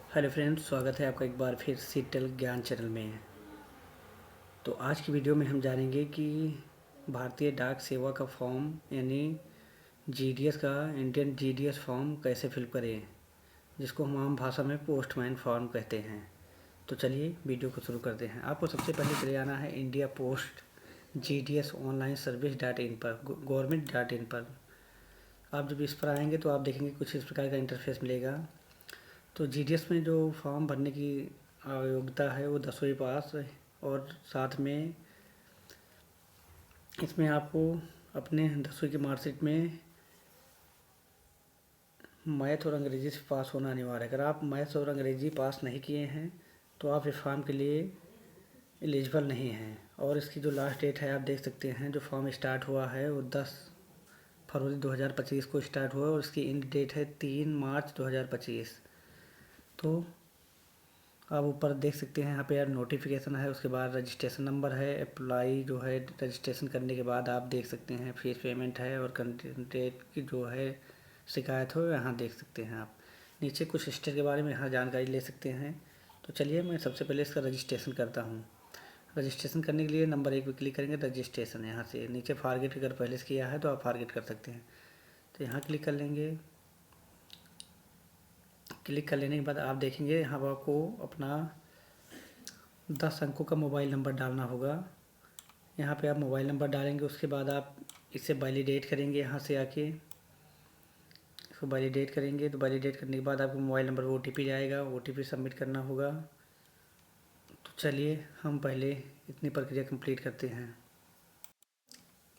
Hello friends, स्वागत है आपका एक बार फिर सीटेल ज्ञान चैनल में। तो आज की वीडियो में हम जानेंगे कि भारतीय डाक सेवा का फॉर्म यानी जीडीएस का इंडियन जीडीएस फॉर्म कैसे फिल करें, जिसको हम आम भाषा में पोस्टमैन फॉर्म कहते हैं। तो चलिए वीडियो को शुरू करते हैं। आपको सबसे पहले चले जाना है India post GDS online service dot in पर, गवर्नमेंट डॉट इन पर। आप जब इस पर आएंगे तो आप देखेंगे कुछ इस प्रकार का इंटरफेस मिलेगा। तो जीडीएस में जो फॉर्म भरने की योग्यता है वो 10वीं पास है, और साथ में इसमें आपको अपने 10वीं की मार्कशीट में मैथ और अंग्रेजी से पास होना अनिवार्य है। अगर आप मैथ्स और अंग्रेजी पास नहीं किए हैं तो आप इस फॉर्म के लिए एलिजिबल नहीं हैं। और इसकी जो लास्ट डेट है आप देख सकते हैं, जो फॉर्म स्टार्ट हुआ है वो 10 फरवरी 2025 को स्टार्ट हुआ और इसकी एंड डेट है 3 मार्च 2025। तो आप ऊपर देख सकते हैं यहाँ पे यार नोटिफिकेशन है, उसके बाद रजिस्ट्रेशन नंबर है, अप्लाई जो है रजिस्ट्रेशन करने के बाद आप देख सकते हैं फीस पेमेंट है, और कंटेंट की जो है शिकायत हो यहाँ देख सकते हैं आप। नीचे कुछ स्टेट के बारे में यहाँ जानकारी ले सकते हैं। तो चलिए मैं सबसे पहले इसका रजिस्ट्रेशन करता हूँ। रजिस्ट्रेशन करने के लिए नंबर 1 पे क्लिक करेंगे, रजिस्ट्रेशन। यहाँ से नीचे फॉरगेट अगर पहले से किया है तो आप फॉरगेट कर सकते हैं, तो यहाँ क्लिक कर लेंगे। क्लिक कर लेने के बाद आप देखेंगे यहाँ पर आपको अपना 10 अंकों का मोबाइल नंबर डालना होगा। यहाँ पे आप मोबाइल नंबर डालेंगे, उसके बाद आप इसे वैलिडेट करेंगे। यहाँ से आके इसको वैलिडेट करेंगे, तो वैलिडेट करने के बाद आपको मोबाइल नंबर पर ओटीपी जाएगा, ओटीपी सबमिट करना होगा। तो चलिए हम पहले इतनी प्रक्रिया कंप्लीट करते हैं।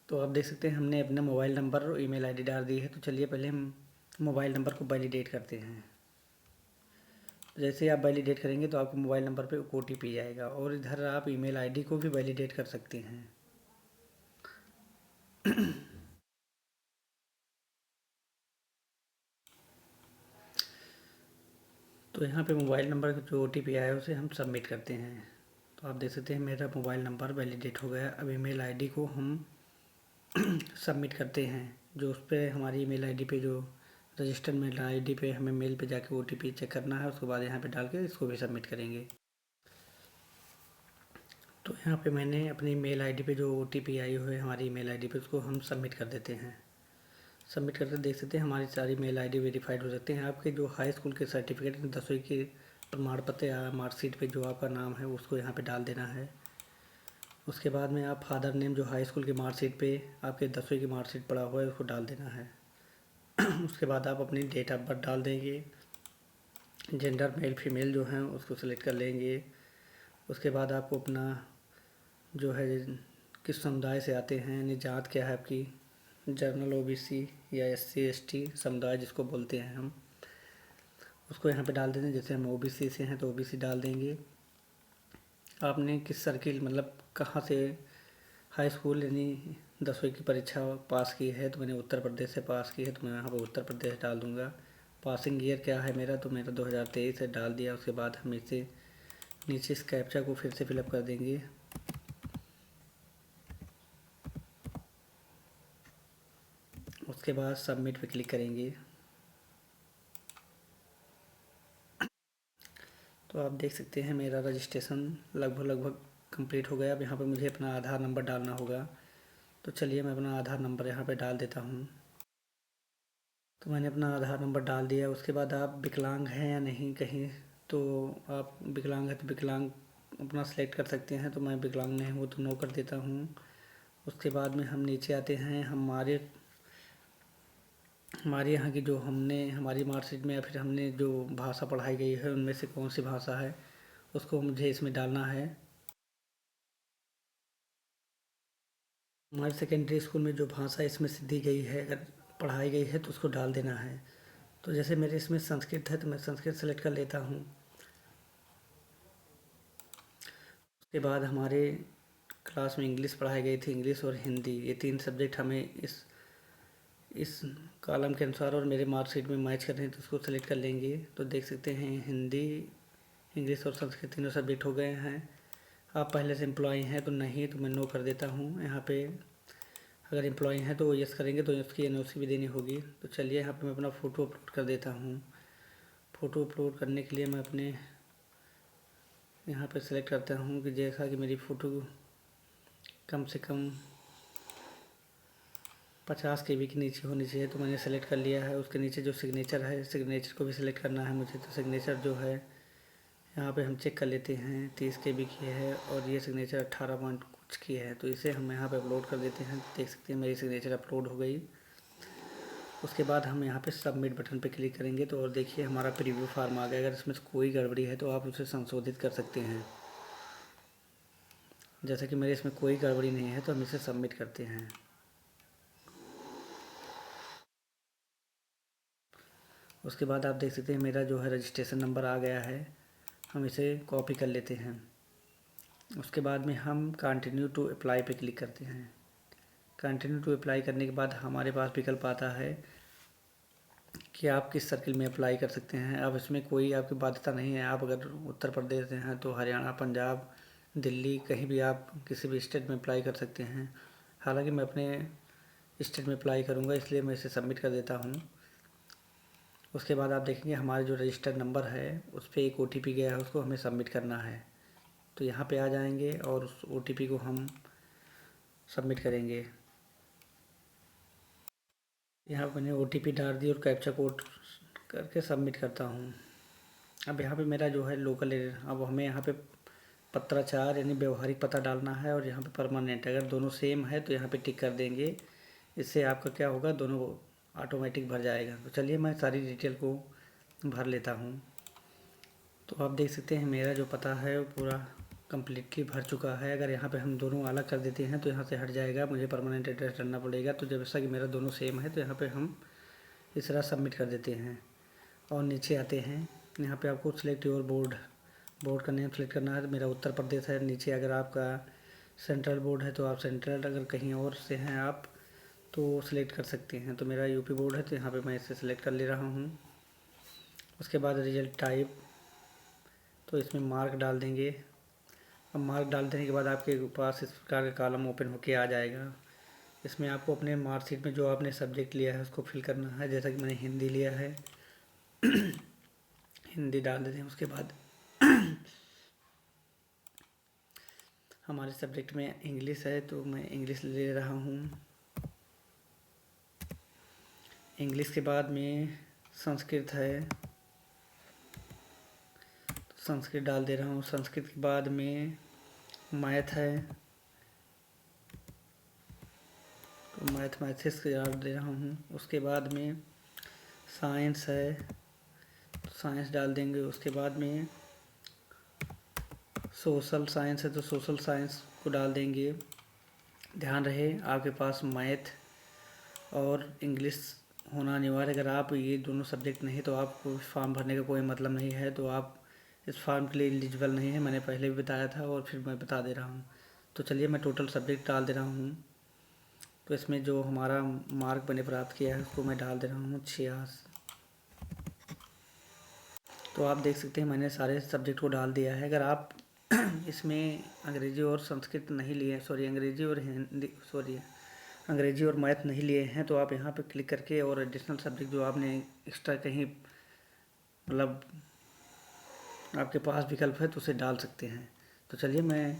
तो आप देख सकते हैं हमने अपना मोबाइल नंबर और ईमेल आईडी डाल दी है। तो चलिए पहले हम मोबाइल नंबर को वैलिडेट करते हैं। जैसे आप वैलिडेट करेंगे तो आपको मोबाइल नंबर पे ओटीपी आएगा, और इधर आप ईमेल आईडी को भी वैलिडेट कर सकते हैं। तो यहाँ पे मोबाइल नंबर का जो ओटीपी आया है उसे हम सबमिट करते हैं। तो आप देख सकते हैं मेरा मोबाइल नंबर वैलिडेट हो गया। अब ईमेल आईडी को हम सबमिट करते हैं। जो उस पर हमारी ईमेल आईडी पे जो रजिस्टर्ड मेल आईडी पे हमें मेल पे जाके ओटीपी चेक करना है, उसके बाद यहाँ पे डाल के इसको भी सबमिट करेंगे। तो यहाँ पे मैंने अपनी मेल आईडी पे जो ओटीपी आई हुई है हमारी ईमेल आईडी पे, उसको हम सबमिट कर देते हैं। सबमिट करते देख सकते हैं हमारी सारी मेल आईडी वेरीफाइड हो सकते हैं। आपके जो हाई स्कूल के सर्टिफिकेट 10वीं के प्रमाण पत्र या मार्कशीट पे जो आपका नाम है उसको यहाँ पे डाल देना है। उसके बाद में आप फादर नेम जो हाई स्कूल की मार्कशीट पे आपके 10वीं की मार्कशीट पड़ा हुआ है उसको डाल देना है। उसके बाद आप अपनी डेट ऑफ बर्थ डाल देंगे। जेंडर मेल फीमेल जो हैं उसको सेलेक्ट कर लेंगे। उसके बाद आपको अपना जो है किस समुदाय से आते हैं, यानी जात क्या है आपकी, जनरल ओबीसी या एससी एसटी समुदाय जिसको बोलते हैं हम, उसको यहाँ पे डाल देंगे। जैसे हम ओबीसी से हैं तो ओबीसी डाल देंगे। आपने किस सर्किल मतलब कहाँ से हाई स्कूल यानी 10वीं की परीक्षा पास की है, तो मैंने उत्तर प्रदेश से पास की है तो मैं यहाँ पर उत्तर प्रदेश डाल दूँगा। पासिंग ईयर क्या है मेरा, तो मेरा 2023 है डाल दिया। उसके बाद हम इसे नीचे इस कैप्चा को फिर से फिलअप कर देंगे। उसके बाद सबमिट पे क्लिक करेंगे। तो आप देख सकते हैं मेरा रजिस्ट्रेशन लगभग कंप्लीट हो गया। अब यहाँ पे मुझे अपना आधार नंबर डालना होगा। तो चलिए मैं अपना आधार नंबर यहाँ पे डाल देता हूँ। तो मैंने अपना आधार नंबर डाल दिया। उसके बाद आप विकलांग हैं या नहीं कहीं, तो आप विकलांग हैं तो विकलांग अपना सेलेक्ट कर सकते हैं। तो मैं विकलांग नहीं हूँ तो नो कर देता हूँ। उसके बाद में हम नीचे आते हैं। हमारे यहाँ की जो हमने हमारी मार्कशीट में या फिर हमने जो भाषा पढ़ाई गई है उनमें से कौन सी भाषा है उसको मुझे इसमें डालना है। हमारे सेकेंडरी स्कूल में जो भाषा इसमें से दी गई है, अगर पढ़ाई गई है तो उसको डाल देना है। तो जैसे मेरे इसमें संस्कृत है तो मैं संस्कृत सेलेक्ट कर लेता हूँ। उसके बाद हमारे क्लास में इंग्लिश पढ़ाई गई थी, इंग्लिश और हिंदी, ये 3 सब्जेक्ट हमें इस कॉलम के अनुसार और मेरे मार्कशीट में मैच कर रहे हैं, तो उसको सेलेक्ट कर लेंगे। तो देख सकते हैं हिंदी, इंग्लिश और संस्कृत तीनों सब्जेक्ट हो गए हैं। आप पहले से एम्प्लॉई हैं तो नहीं, तो मैं नो कर देता हूँ। यहाँ पे अगर एम्प्लॉई हैं तो यस करेंगे तो उसकी एनओसी भी देनी होगी। तो चलिए यहाँ पे मैं अपना फ़ोटो अपलोड कर देता हूँ। फ़ोटो अपलोड करने के लिए मैं अपने यहाँ पे सेलेक्ट करता हूँ कि जैसा कि मेरी फ़ोटो कम से कम 50 KB के नीचे होनी चाहिए, तो मैंने सेलेक्ट कर लिया है। उसके नीचे जो सिग्नेचर है, सिग्नेचर को भी सिलेक्ट करना है मुझे। तो सिग्नेचर जो है यहाँ पे हम चेक कर लेते हैं, 30 KB की है और ये सिग्नेचर 18 पॉइंट कुछ की है, तो इसे हम यहाँ पे अपलोड कर देते हैं। देख सकते हैं मेरी सिग्नेचर अपलोड हो गई। उसके बाद हम यहाँ पे सबमिट बटन पे क्लिक करेंगे तो और देखिए हमारा प्रीव्यू फॉर्म आ गया। अगर इसमें कोई गड़बड़ी है तो आप उसे संशोधित कर सकते हैं। जैसा कि मेरे इसमें कोई गड़बड़ी नहीं है तो हम इसे सबमिट करते हैं। उसके बाद आप देख सकते हैं मेरा जो है रजिस्ट्रेशन नंबर आ गया है। हम इसे कॉपी कर लेते हैं। उसके बाद में हम कंटिन्यू टू अप्लाई पे क्लिक करते हैं। कंटिन्यू टू अप्लाई करने के बाद हमारे पास विकल्प आता है कि आप किस सर्किल में अप्लाई कर सकते हैं। अब इसमें कोई आपकी बाध्यता नहीं है। आप अगर उत्तर प्रदेश से हैं तो हरियाणा, पंजाब, दिल्ली, कहीं भी आप किसी भी स्टेट में अप्लाई कर सकते हैं। हालांकि मैं अपने स्टेट में अप्लाई करूंगा, इसलिए मैं इसे सबमिट कर देता हूं। उसके बाद आप देखेंगे हमारा जो रजिस्टर्ड नंबर है उस पर एक OTP गया है, उसको हमें सबमिट करना है। तो यहाँ पे आ जाएंगे और उस OTP को हम सबमिट करेंगे। यहाँ पर मैंने OTP डाल दी और कैप्चा कोड करके सबमिट करता हूँ। अब यहाँ पे मेरा जो है लोकल एरिया, अब हमें यहाँ पे पत्राचार यानी व्यवहारिक पता डालना है और यहाँ पे परमानेंट। अगर दोनों सेम है तो यहाँ पे टिक कर देंगे। इससे आपका क्या होगा, दोनों ऑटोमेटिक भर जाएगा। तो चलिए मैं सारी डिटेल को भर लेता हूँ। तो आप देख सकते हैं मेरा जो पता है वो पूरा कम्प्लीटली भर चुका है। अगर यहाँ पे हम दोनों अलग कर देते हैं तो यहाँ से हट जाएगा, मुझे परमानेंट एड्रेस डालना पड़ेगा। तो जैसा कि मेरा दोनों सेम है तो यहाँ पे हम इस तरह सबमिट कर देते हैं और नीचे आते हैं। यहाँ पे आपको सिलेक्ट योर बोर्ड का नेम सेलेक्ट करना है। तो मेरा उत्तर प्रदेश है। नीचे अगर आपका सेंट्रल बोर्ड है तो आप सेंट्रल, अगर कहीं और से हैं आप तो सिलेक्ट कर सकते हैं। तो मेरा यूपी बोर्ड है तो यहाँ पे मैं इसे सिलेक्ट कर ले रहा हूँ। उसके बाद रिजल्ट टाइप, तो इसमें मार्क डाल देंगे। अब मार्क डाल देने के बाद आपके पास इस प्रकार का कॉलम ओपन होके आ जाएगा। इसमें आपको अपने मार्कशीट में जो आपने सब्जेक्ट लिया है उसको फिल करना है। जैसा कि मैंने हिंदी लिया है हिंदी डाल देते हैं। उसके बाद हमारे सब्जेक्ट में इंग्लिश है तो मैं इंग्लिश ले रहा हूँ। इंग्लिश के बाद में संस्कृत है तो संस्कृत डाल दे रहा हूँ। संस्कृत के बाद में मैथ है तो मैथमेटिक्स डाल दे रहा हूँ। उसके बाद में साइंस है तो साइंस डाल देंगे। उसके बाद में सोशल साइंस है तो सोशल साइंस को डाल देंगे। ध्यान रहे आपके पास मैथ और इंग्लिश होना अनिवार्य। अगर आप ये दोनों सब्जेक्ट नहीं तो आपको फॉर्म भरने का कोई मतलब नहीं है, तो आप इस फॉर्म के लिए एलिजिबल नहीं है। मैंने पहले भी बताया था और फिर मैं बता दे रहा हूँ। तो चलिए मैं टोटल सब्जेक्ट डाल दे रहा हूँ। तो इसमें जो हमारा मार्क मैंने प्राप्त किया है उसको मैं डाल दे रहा हूँ 86। तो आप देख सकते हैं मैंने सारे सब्जेक्ट को डाल दिया है। अगर आप इसमें अंग्रेजी और संस्कृत नहीं लिए, अंग्रेजी और मैथ नहीं लिए हैं तो आप यहाँ पे क्लिक करके और एडिशनल सब्जेक्ट जो आपने एक्स्ट्रा कहीं मतलब आपके पास विकल्प है तो उसे डाल सकते हैं। तो चलिए मैं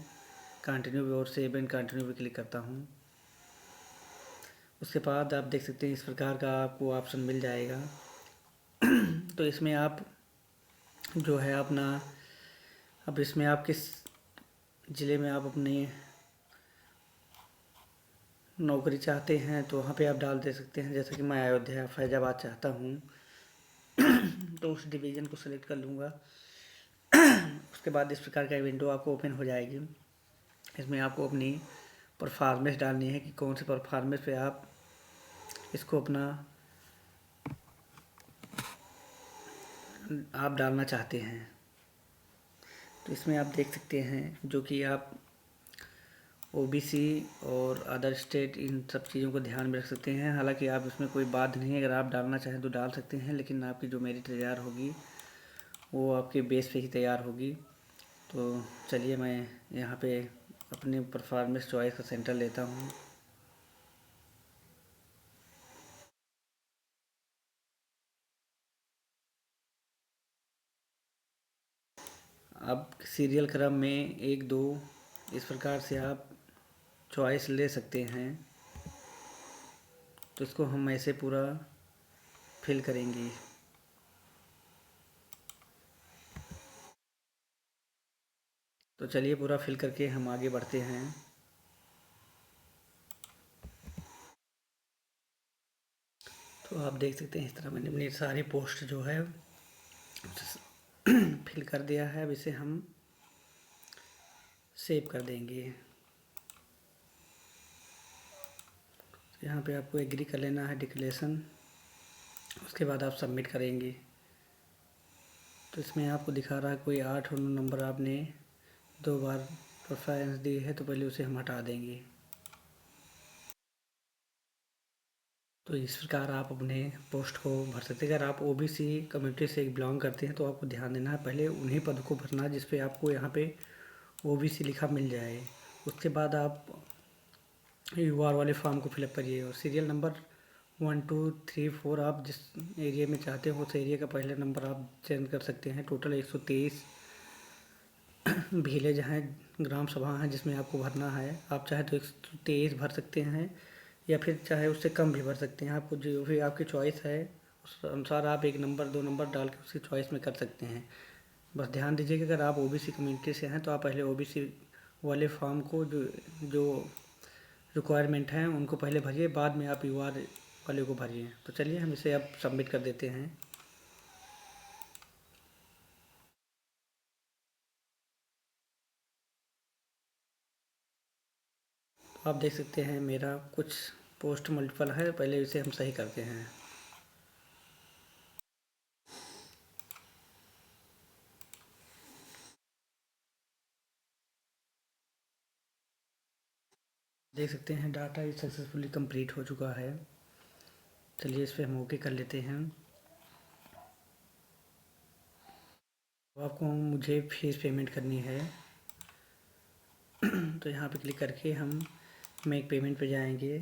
कंटिन्यू और सेव एंड कंटिन्यू पे क्लिक करता हूँ। उसके बाद आप देख सकते हैं इस प्रकार का आपको ऑप्शन मिल जाएगा। तो इसमें आप जो है अपना, अब इसमें आप किस ज़िले में आप अपनी नौकरी चाहते हैं तो वहाँ पे आप डाल दे सकते हैं। जैसे कि मैं अयोध्या फैज़ाबाद चाहता हूँ तो उस डिवीज़न को सिलेक्ट कर लूँगा। उसके बाद इस प्रकार का विंडो आपको ओपन हो जाएगी। इसमें आपको अपनी परफॉर्मेंस डालनी है कि कौन से परफॉर्मेंस पे आप इसको अपना आप डालना चाहते हैं। तो इसमें आप देख सकते हैं जो कि आप OBC और अदर स्टेट इन सब चीज़ों को ध्यान में रख सकते हैं। हालांकि आप इसमें कोई बात नहीं है, अगर आप डालना चाहें तो डाल सकते हैं, लेकिन आपकी जो मेरिट तैयार होगी वो आपके बेस पे ही तैयार होगी। तो चलिए मैं यहाँ पे अपने परफॉर्मेंस चॉइस का सेंटर लेता हूँ। अब सीरियल क्रम में 1 2 इस प्रकार से आप चॉइस ले सकते हैं। तो इसको हम ऐसे पूरा फिल करेंगे। तो चलिए पूरा फिल करके हम आगे बढ़ते हैं। तो आप देख सकते हैं इस तरह मैंने अपनी सारी पोस्ट जो है फिल कर दिया है। अब इसे हम सेव कर देंगे। तो यहाँ पे आपको एग्री कर लेना है डिक्लेरेशन, उसके बाद आप सबमिट करेंगे। तो इसमें आपको दिखा रहा है कोई 8 और 9 नंबर आपने 2 बार प्रेफरेंस दी है, तो पहले उसे हम हटा देंगे। तो इस प्रकार आप अपने पोस्ट को भर सकते हैं। अगर आप ओबीसी कम्युनिटी से बिलोंग करते हैं तो आपको ध्यान देना है, पहले उन्हीं पद को भरना जिस पे आपको यहाँ पे ओबीसी लिखा मिल जाए। उसके बाद आप यूआर वाले फॉर्म को फिलअप करिए और सीरियल नंबर 1 2 3 4 आप जिस एरिया में चाहते हो उस एरिया का पहला नंबर आप चेंज कर सकते हैं। टोटल 123 विलेज हैं, ग्राम सभा हैं जिसमें आपको भरना है। आप चाहे तो 123 भर सकते हैं या फिर चाहे उससे कम भी भर सकते हैं। आपको जो भी आपकी चॉइस है उस अनुसार आप 1 नंबर 2 नंबर डाल के उसकी चॉइस में कर सकते हैं। बस ध्यान दीजिए कि अगर आप ओबीसी कम्युनिटी से हैं तो आप पहले ओबीसी वाले फॉर्म को जो रिक्वायरमेंट हैं उनको पहले भरिए, बाद में आप यूआर वाले को भरिए। तो चलिए हम इसे अब सबमिट कर देते हैं। तो आप देख सकते हैं मेरा कुछ पोस्ट मल्टीपल है, पहले इसे हम सही करते हैं। देख सकते हैं डाटा इज सक्सेसफुली कंप्लीट हो चुका है। चलिए इस पर हम ओके कर लेते हैं। तो आपको मुझे फीस पेमेंट करनी है। तो यहाँ पे क्लिक करके हम मेक पेमेंट पे जाएंगे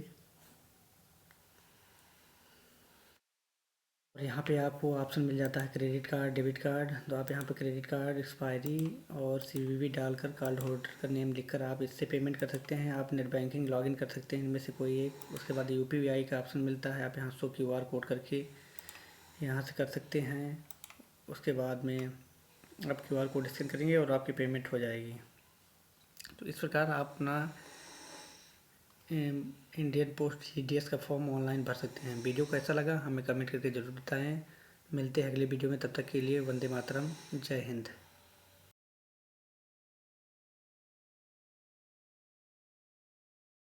और यहाँ पे आपको ऑप्शन मिल जाता है क्रेडिट कार्ड डेबिट कार्ड। तो आप यहाँ पे क्रेडिट कार्ड एक्सपायरी और सीवीवी डालकर कार्ड होल्डर का नेम लिखकर आप इससे पेमेंट कर सकते हैं। आप नेट बैंकिंग लॉगिन कर सकते हैं इनमें से कोई एक। उसके बाद यूपीआई का ऑप्शन मिलता है, आप यहाँ शो क्यूआर कोड करके यहाँ से कर सकते हैं। उसके बाद में आप क्यूआर कोड स्कैन करेंगे और आपकी पेमेंट हो जाएगी। तो इस प्रकार आप अपना इंडियन पोस्ट सीडीएस का फॉर्म ऑनलाइन भर सकते हैं। वीडियो कैसा लगा हमें कमेंट करके ज़रूर बताएं। मिलते हैं अगले वीडियो में, तब तक के लिए वंदे मातरम, जय हिंद।